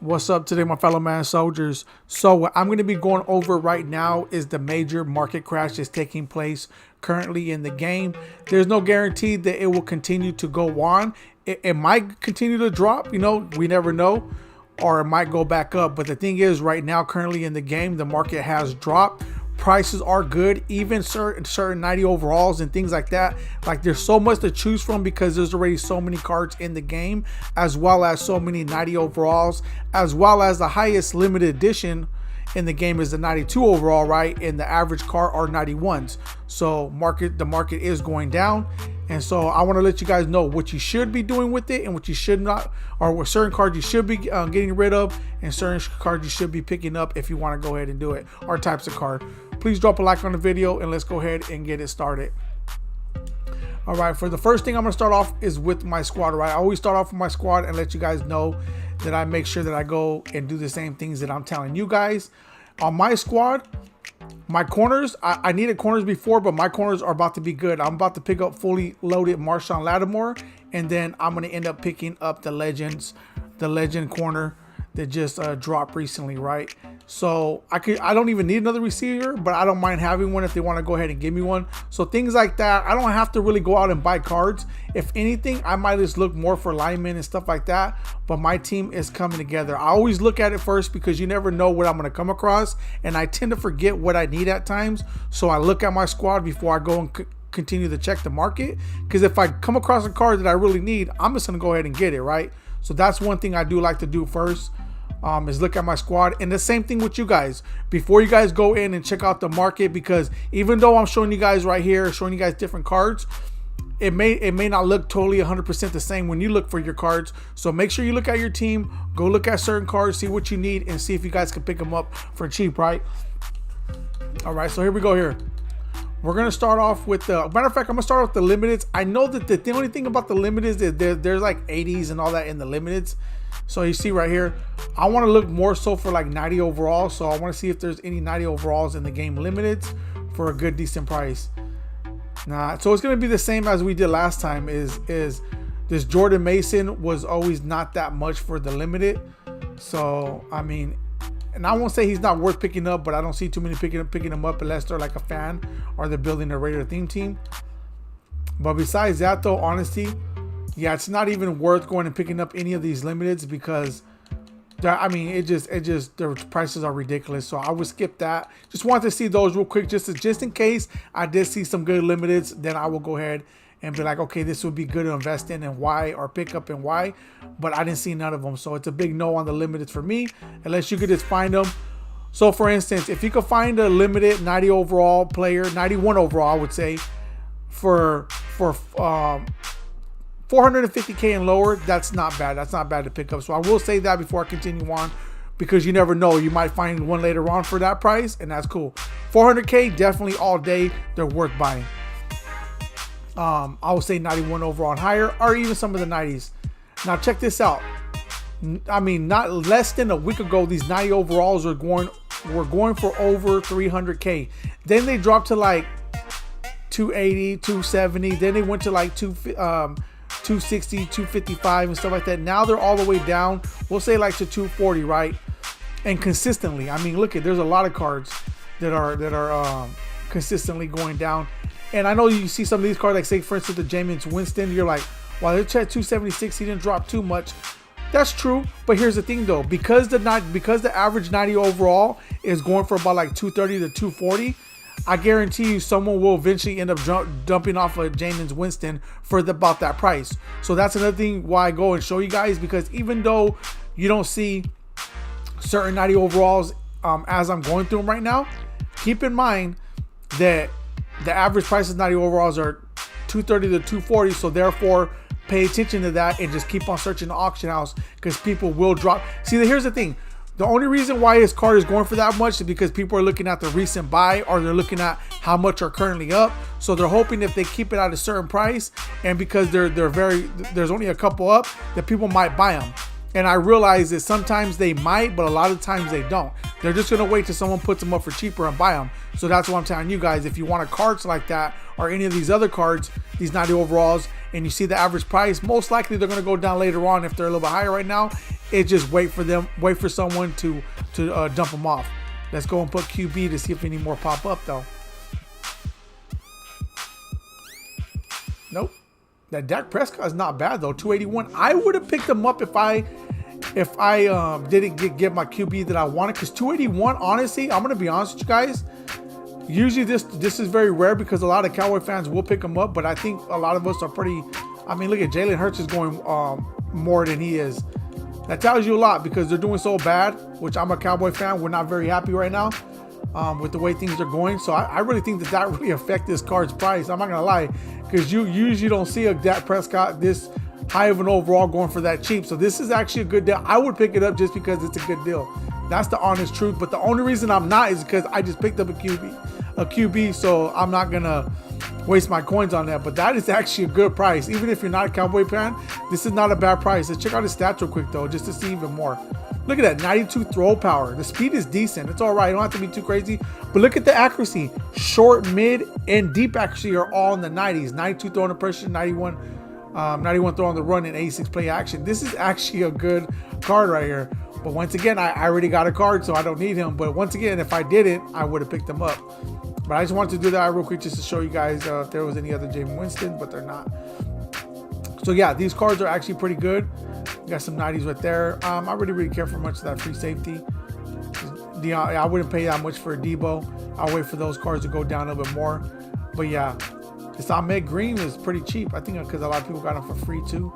What's up today, my fellow man soldiers? So what I'm going to be going over right now is the major market crash that's taking place currently in the game. There's no guarantee that it will continue to go on. It might continue to drop, we never know, or it might go back up. But the thing is, right now, currently in the game, the market has dropped. Prices are good, even certain 90 overalls and things like that. Like, there's so much to choose from because there's already so many cards in the game, as well as so many 90 overalls, as well as the highest limited edition in the game is the 92 overall, right? And the average card are 91s. So the market is going down. And so I want to let you guys know what you should be doing with it and what you should not, or what certain cards you should be getting rid of and certain cards you should be picking up if you want to go ahead and do it, or types of card. Please drop a like on the video and let's go ahead and get it started. All right, for the first thing I'm going to start off is with my squad, right? I always start off with my squad and let you guys know that I make sure that I go and do the same things that I'm telling you guys. On my squad, my corners, I needed corners before, but my corners are about to be good. I'm about to pick up fully loaded Marshawn Lattimore, and then I'm going to end up picking up the legend corner that just dropped recently, right? So I don't even need another receiver, but I don't mind having one if they want to go ahead and give me one. So things like that, I don't have to really go out and buy cards. If anything, I might just look more for linemen and stuff like that, but my team is coming together. I always look at it first because you never know what I'm going to come across, and I tend to forget what I need at times. So I look at my squad before I go and continue to check the market, because if I come across a card that I really need, I'm just going to go ahead and get it, right? So that's one thing I do like to do first. Is look at my squad. And the same thing with you guys before you guys go in and check out the market, because even though I'm showing you guys right here, showing you guys different cards, it may not look totally 100% the same when you look for your cards. So make sure you look at your team, go look at certain cards, see what you need, and see if you guys can pick them up for cheap, right? All right, so here we go here. We're going to start off with the, matter of fact, I'm going to start off with the limiteds. I know that the only thing about the limiteds is there's like 80s and all that in the limiteds. So you see right here, I want to look more so for like 90 overall. So I want to see if there's any 90 overalls in the game limiteds for a good, decent price. Nah, so it's going to be the same as we did last time. Is this Jordan Mason was always not that much for the limited. So, I mean, and I won't say he's not worth picking up, but I don't see too many picking him up unless they're like a fan or they're building a Raider theme team. But besides that, though, honestly, yeah, it's not even worth going and picking up any of these limiteds because, I mean, their prices are ridiculous. So I would skip that. Just wanted to see those real quick, just in case I did see some good limiteds. Then I will go ahead and be like, okay, this would be good to invest in and why, or pick up and why. But I didn't see none of them, so it's a big no on the limiteds for me, unless you could just find them. So for instance, if you could find a limited 90 overall player, 91 overall, I would say, for 450K and lower, that's not bad. That's not bad to pick up. So I will say that before I continue on, because you never know, you might find one later on for that price, and that's cool. 400K, definitely all day, they're worth buying. I would say 91 overall and higher, or even some of the 90s. Now check this out. I mean, not less than a week ago, these 90 overalls were going for over 300K. Then they dropped to like 280, 270. Then they went to like 260, 255 and stuff like that. Now they're all the way down, we'll say like to 240, right? And consistently, I mean, look, there's a lot of cards that are consistently going down. And I know you see some of these cards, like say for instance the Jameis Winston, you're like, well, it's at 276, he didn't drop too much. That's true, but here's the thing though, because the average 90 overall is going for about like 230 to 240, I guarantee you someone will eventually end up dumping off of Jameis Winston for about that price. So that's another thing why I go and show you guys, because even though you don't see certain 90 overalls as I'm going through them right now, keep in mind that the average price of 90 overalls are 230 to 240. So therefore, pay attention to that and just keep on searching the auction house, because people will drop. See, here's the thing. The only reason why his card is going for that much is because people are looking at the recent buy, or they're looking at how much are currently up. So they're hoping if they keep it at a certain price, and because there's only a couple up, that people might buy them. And I realize that sometimes they might, but a lot of times they don't. They're just going to wait till someone puts them up for cheaper and buy them. So that's what I'm telling you guys. If you want a cards like that, or any of these other cards, these 90 overalls, and you see the average price, most likely they're going to go down later on if they're a little bit higher right now. It's just wait for someone to dump them off. Let's go and put QB to see if any more pop up though. Nope. That Dak Prescott is not bad though. 281. I would have picked him up if I didn't get my QB that I wanted, because 281, honestly, I'm gonna be honest with you guys. Usually this is very rare because a lot of Cowboy fans will pick him up, but I think a lot of us are pretty. I mean, look at Jalen Hurts is going more than he is. That tells you a lot because they're doing so bad, which I'm a Cowboy fan. We're not very happy right now with the way things are going. So I really think that really affects this card's price. I'm not gonna lie, because you usually don't see a Dak Prescott this high of an overall going for that cheap. So this is actually a good deal. I would pick it up just because it's a good deal. That's the honest truth. But the only reason I'm not is because I just picked up a QB, so I'm not gonna waste my coins on that. But that is actually a good price. Even if you're not a Cowboy fan, this is not a bad price. Let's check out his stats real quick though, just to see even more. Look at that, 92 throw power. The speed is decent. It's all right. You don't have to be too crazy. But look at the accuracy. Short, mid, and deep accuracy are all in the 90s. 92 throw under pressure, 91 throw on the run, and 86 play action. This is actually a good card right here. But once again, I already got a card, so I don't need him. But once again, if I didn't, I would have picked him up. But I just wanted to do that real quick just to show you guys if there was any other Jameis Winston, but they're not. So yeah, these cards are actually pretty good. Got some 90s right there. I really care for much of that free safety. I wouldn't pay that much for a Debo. I'll wait for those cards to go down a little bit more. But yeah, this Ahmed Green is pretty cheap. I think because a lot of people got him for free too.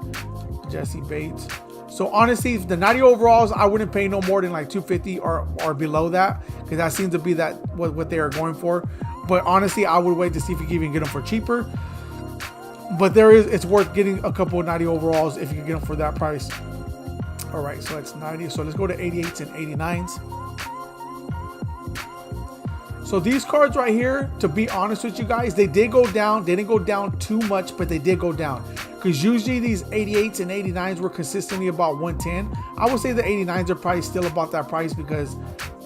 Jesse Bates. So honestly, the 90 overalls, I wouldn't pay no more than like 250 or below that, because that seems to be what they are going for. But honestly, I would wait to see if you can even get them for cheaper. But it's worth getting a couple of 90 overalls if you can get them for that price. All right, so that's 90. So let's go to 88s and 89s. So these cards right here, to be honest with you guys, they did go down. They didn't go down too much, but they did go down. Because usually these 88s and 89s were consistently about 110. I would say the 89s are probably still about that price because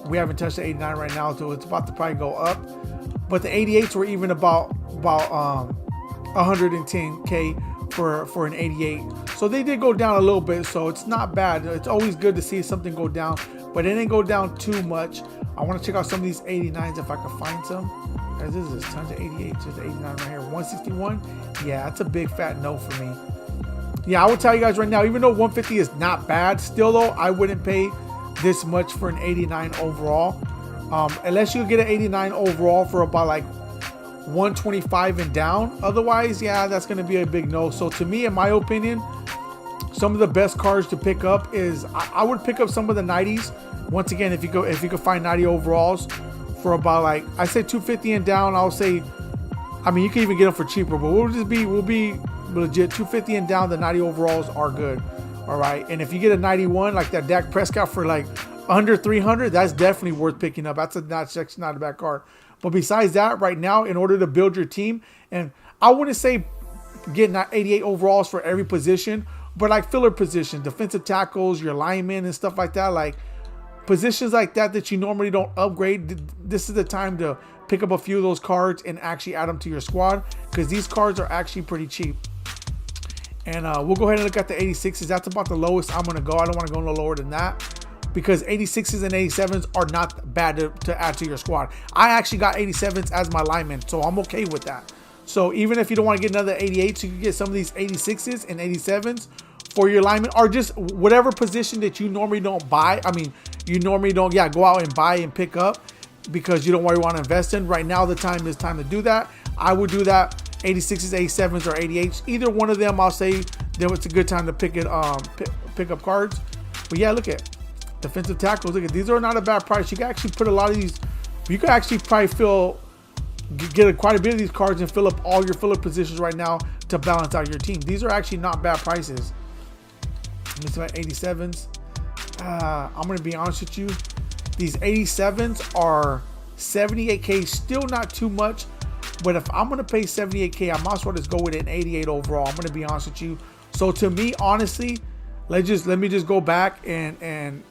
we haven't touched the 89 right now, so it's about to probably go up. But the 88s were even about 110K for an 88. So they did go down a little bit, so it's not bad. It's always good to see something go down, but it didn't go down too much. I want to check out some of these 89s if I can find some. Guys, this is tons of 88s. There's 89 right here. 161. Yeah, that's a big fat no for me. Yeah, I will tell you guys right now, even though 150 is not bad, still though, I wouldn't pay this much for an 89 overall. Unless you get an 89 overall for about like 125 and down. Otherwise, yeah, that's going to be a big no. So to me, in my opinion, some of the best cards to pick up is I would pick up some of the 90s. Once again, if you could find 90 overalls for about like, I say 250 and down, I'll say, I mean, you can even get them for cheaper, but we'll be legit 250 and down. The 90 overalls are good. All right. And if you get a 91 like that Dak Prescott for like under 300, that's definitely worth picking up. That's not a bad card. But besides that, right now, in order to build your team, and I wouldn't say getting 88 overalls for every position, but like filler positions, defensive tackles, your linemen and stuff like that, like positions like that you normally don't upgrade, this is the time to pick up a few of those cards and actually add them to your squad, because these cards are actually pretty cheap. And we'll go ahead and look at the 86s. That's about the lowest I'm going to go. I don't want to go no lower than that, because 86s and 87s are not bad to add to your squad. I actually got 87s as my lineman, so I'm okay with that. So even if you don't want to get another 88s, you can get some of these 86s and 87s for your lineman, or just whatever position that you normally don't buy. I mean, you normally don't, go out and buy and pick up because you don't want to invest in. Right now, the time is time to do that. I would do that. 86s, 87s, or 88s. Either one of them, I'll say that it's a good time to pick up cards. But yeah, look at defensive tackles. Look at these, are not a bad price. You can actually put a lot of these. You can actually probably get quite a bit of these cards and fill up all your filler positions right now to balance out your team. These are actually not bad prices. Let me see my 87s. I'm going to be honest with you. These 87s are 78K, still not too much. But if I'm going to pay 78K, I might as well just go with an 88 overall. I'm going to be honest with you. So to me, honestly, let me just go back and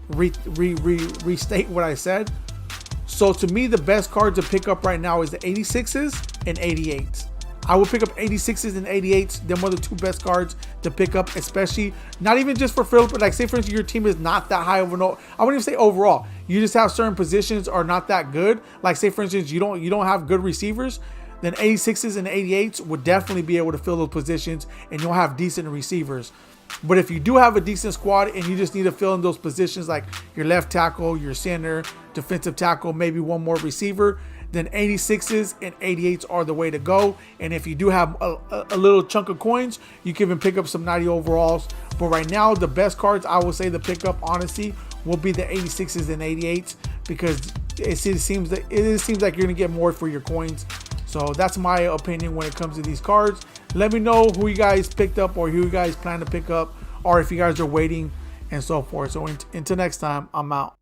restate what I said. So to me, the best card to pick up right now is the 86s and 88s. I would pick up 86s and 88s. Them are the two best cards to pick up, especially not even just for Philip, but like say for instance your team is not that high of an, I wouldn't even say overall. You just have certain positions are not that good. Like say for instance you don't have good receivers, then 86s and 88s would definitely be able to fill those positions, and you'll have decent receivers. But if you do have a decent squad and you just need to fill in those positions like your left tackle, your center, defensive tackle, maybe one more receiver, then 86s and 88s are the way to go. And if you do have a little chunk of coins, you can even pick up some 90 overalls. But right now, the best cards I would say to pick up, honestly, will be the 86s and 88s, because it seems like you're gonna get more for your coins. So that's my opinion when it comes to these cards. Let me know who you guys picked up or who you guys plan to pick up, or if you guys are waiting and so forth. So until next time, I'm out.